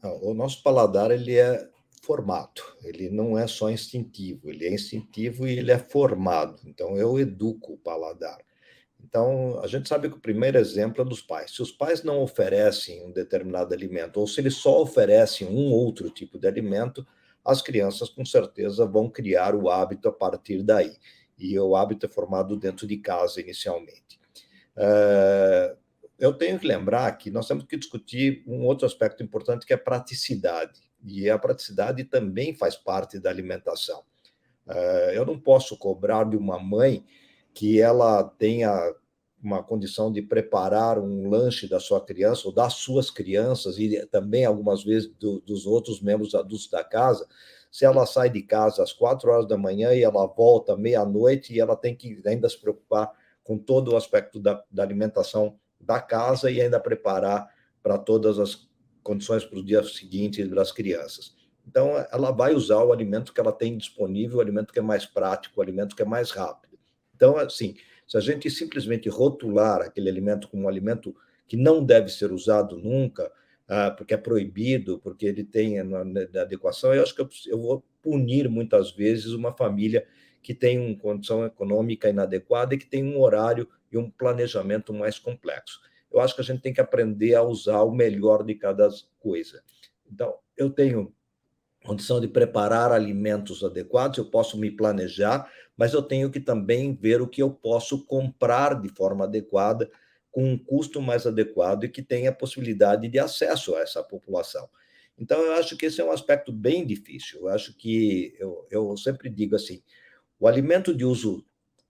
O nosso paladar ele é formado, ele não é só instintivo, ele é instintivo e ele é formado. Então eu educo o paladar. Então a gente sabe que o primeiro exemplo é dos pais. Se os pais não oferecem um determinado alimento, ou se eles só oferecem um outro tipo de alimento, as crianças com certeza vão criar o hábito a partir daí. E o hábito é formado dentro de casa inicialmente. É, eu tenho que lembrar que nós temos que discutir um outro aspecto importante que é praticidade. E a praticidade também faz parte da alimentação. Eu não posso cobrar de uma mãe que ela tenha uma condição de preparar um lanche da sua criança ou das suas crianças e também algumas vezes dos outros membros adultos da casa, se ela sai de casa às 4 horas da manhã e ela volta meia-noite e ela tem que ainda se preocupar com todo o aspecto da alimentação da casa e ainda preparar para todas as condições para o dia seguinte das crianças. Então, ela vai usar o alimento que ela tem disponível, o alimento que é mais prático, o alimento que é mais rápido. Então, assim, se a gente simplesmente rotular aquele alimento como um alimento que não deve ser usado nunca, porque é proibido, porque ele tem adequação, eu acho que eu vou punir muitas vezes uma família que tem uma condição econômica inadequada e que tem um horário e um planejamento mais complexo. Eu acho que a gente tem que aprender a usar o melhor de cada coisa. Então, eu tenho condição de preparar alimentos adequados, eu posso me planejar, mas eu tenho que também ver o que eu posso comprar de forma adequada, com um custo mais adequado e que tenha possibilidade de acesso a essa população. Então, eu acho que esse é um aspecto bem difícil. Eu acho que eu sempre digo assim: o alimento de uso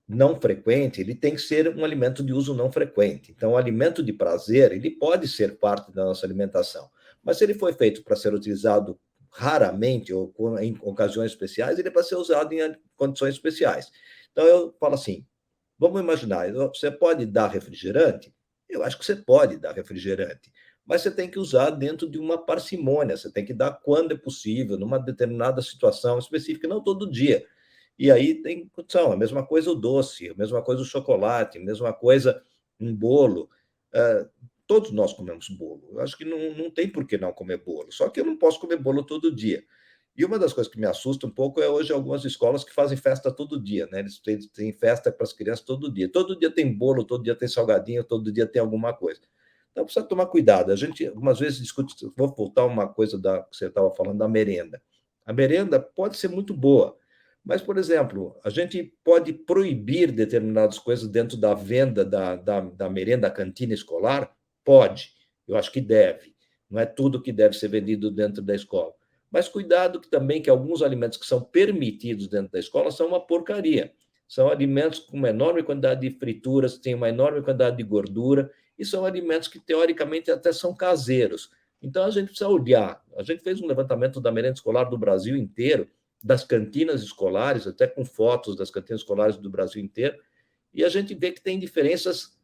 não frequente, ele tem que ser um alimento de uso não frequente. Então, o alimento de prazer, ele pode ser parte da nossa alimentação, mas se ele foi feito para ser utilizado raramente ou em ocasiões especiais, ele é para ser usado em condições especiais. Então, eu falo assim, vamos imaginar, você pode dar refrigerante? Eu acho que você pode dar refrigerante, mas você tem que usar dentro de uma parcimônia, você tem que dar quando é possível, numa determinada situação específica, não todo dia. E aí tem condição, a mesma coisa o doce, a mesma coisa o chocolate, a mesma coisa um bolo. Uh, todos nós comemos bolo. Eu acho que não tem por que não comer bolo. Só que eu não posso comer bolo todo dia. E uma das coisas que me assusta um pouco é hoje algumas escolas que fazem festa todo dia, né? Eles têm festa para as crianças todo dia. Todo dia tem bolo, todo dia tem salgadinho, todo dia tem alguma coisa. Então precisa tomar cuidado. A gente algumas vezes discute, vou voltar uma coisa que você estava falando da merenda. A merenda pode ser muito boa, mas, por exemplo, a gente pode proibir determinadas coisas dentro da venda da merenda, da cantina escolar? Pode, eu acho que deve. Não é tudo que deve ser vendido dentro da escola. Mas cuidado que também que alguns alimentos que são permitidos dentro da escola são uma porcaria. São alimentos com uma enorme quantidade de frituras, têm uma enorme quantidade de gordura, e são alimentos que, teoricamente, até são caseiros. Então, a gente precisa olhar. A gente fez um levantamento da merenda escolar do Brasil inteiro, das cantinas escolares, até com fotos das cantinas escolares do Brasil inteiro, e a gente vê que tem diferenças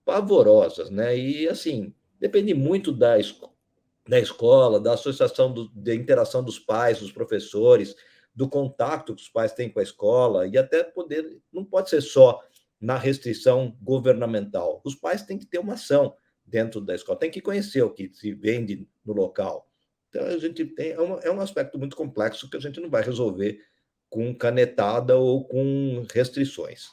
pavorosas, né? E assim, depende muito da escola, da associação, da interação dos pais, dos professores, do contato que os pais têm com a escola, e até poder, não pode ser só na restrição governamental. Os pais têm que ter uma ação dentro da escola, tem que conhecer o que se vende no local. Então, a gente tem, é um aspecto muito complexo que a gente não vai resolver com canetada ou com restrições.